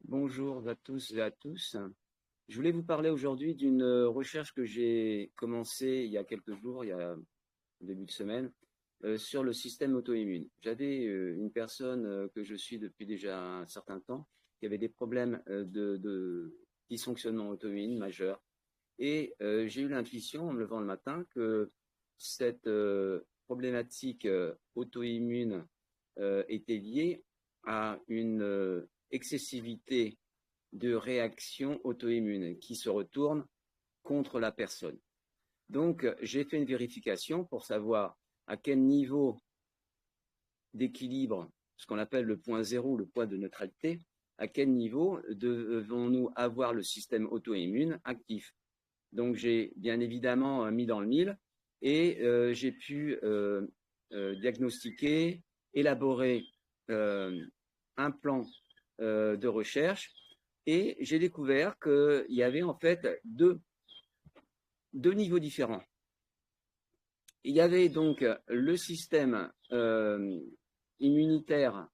Bonjour à tous et à tous. Je voulais vous parler aujourd'hui d'une recherche que j'ai commencée il y a quelques jours, il y a début de semaine, sur le système auto-immune. J'avais une personne que je suis depuis déjà un certain temps qui avait des problèmes de dysfonctionnement auto-immune majeur. Et j'ai eu l'intuition en me levant le matin que cette problématique auto-immune était liée à une excessivité de réactions auto-immunes qui se retournent contre la personne. Donc, j'ai fait une vérification pour savoir à quel niveau d'équilibre, ce qu'on appelle le point zéro, le point de neutralité, à quel niveau devons-nous avoir le système auto-immune actif. Donc, j'ai bien évidemment mis dans le mille et j'ai pu diagnostiquer, élaborer un plan de recherche et j'ai découvert qu'il y avait en fait deux niveaux différents. Il y avait donc le système immunitaire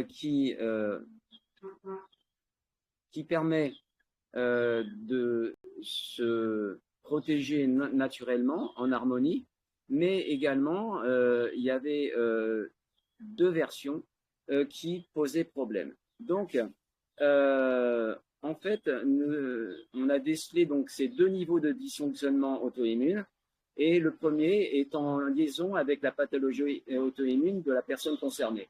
qui permet de se protéger naturellement en harmonie, mais également il y avait deux versions qui posaient problème. Donc, en fait, on a décelé donc ces deux niveaux de dysfonctionnement auto-immune, et le premier est en liaison avec la pathologie auto-immune de la personne concernée.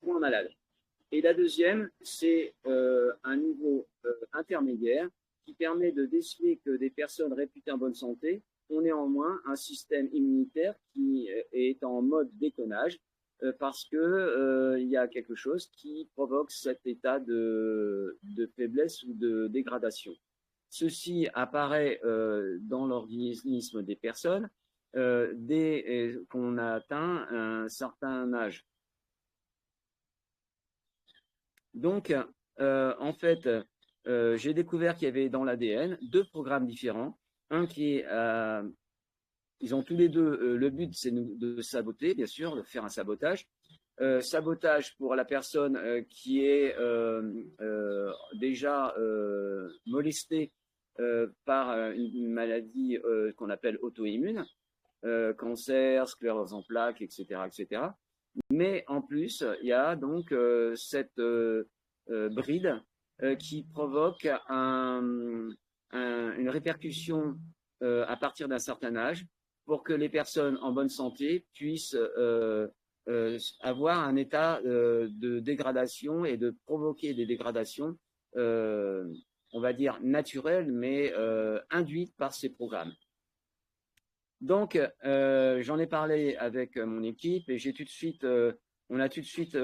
Point malade. Et la deuxième, c'est un niveau intermédiaire qui permet de déceler que des personnes réputées en bonne santé ont néanmoins un système immunitaire qui est en mode déconnage parce que il y a quelque chose qui provoque cet état de faiblesse ou de dégradation. Ceci apparaît dans l'organisme des personnes dès qu'on a atteint un certain âge. Donc, en fait, j'ai découvert qu'il y avait dans l'ADN deux programmes différents. Un qui est, ils ont tous les deux, le but c'est de saboter, bien sûr, de faire un sabotage. Sabotage pour la personne qui est déjà molestée par une maladie qu'on appelle auto-immune, cancer, sclérose en plaques, etc., etc. Mais en plus, il y a donc cette bride qui provoque une répercussion à partir d'un certain âge pour que les personnes en bonne santé puissent avoir un état de dégradation et de provoquer des dégradations, on va dire naturelles, mais induites par ces programmes. Donc, j'en ai parlé avec mon équipe et j'ai tout de suite, on a tout de suite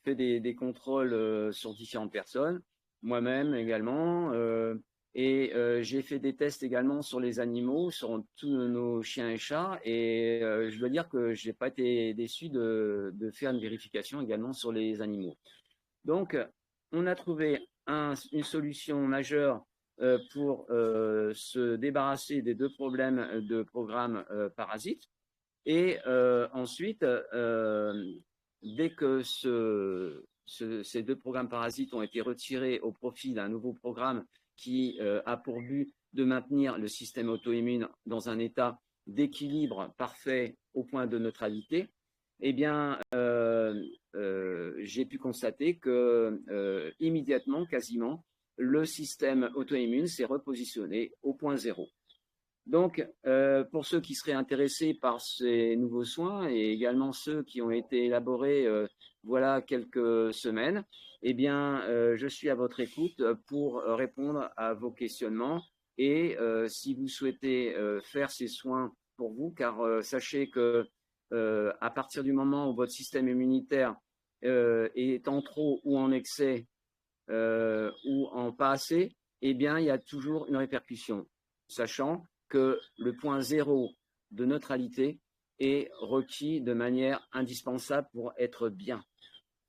fait des contrôles sur différentes personnes, moi-même également, et j'ai fait des tests également sur les animaux, sur tous nos chiens et chats, et je dois dire que je n'ai pas été déçu de faire une vérification également sur les animaux. Donc, on a trouvé une solution majeure pour se débarrasser des deux problèmes de programme parasites. Et ensuite, dès que ces deux programmes parasites ont été retirés au profit d'un nouveau programme qui a pour but de maintenir le système auto-immune dans un état d'équilibre parfait au point de neutralité, eh bien, j'ai pu constater que immédiatement, quasiment, le système auto-immune s'est repositionné au point zéro. Donc, pour ceux qui seraient intéressés par ces nouveaux soins et également ceux qui ont été élaborés voilà quelques semaines, eh bien, je suis à votre écoute pour répondre à vos questionnements et si vous souhaitez faire ces soins pour vous, car sachez que à partir du moment où votre système immunitaire est en trop ou en excès ou en pas assez, eh bien, il y a toujours une répercussion, sachant que le point zéro de neutralité est requis de manière indispensable pour être bien.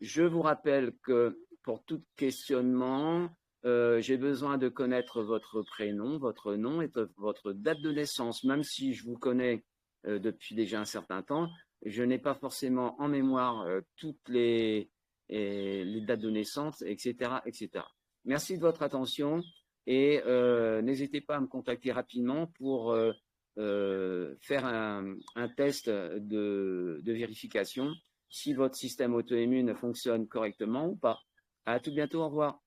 Je vous rappelle que pour tout questionnement, j'ai besoin de connaître votre prénom, votre nom et votre date de naissance. Même si je vous connais depuis déjà un certain temps, je n'ai pas forcément en mémoire toutes les dates de naissance, etc., etc. Merci de votre attention et n'hésitez pas à me contacter rapidement pour faire un test de vérification si votre système auto-immune fonctionne correctement ou pas. À tout bientôt, au revoir.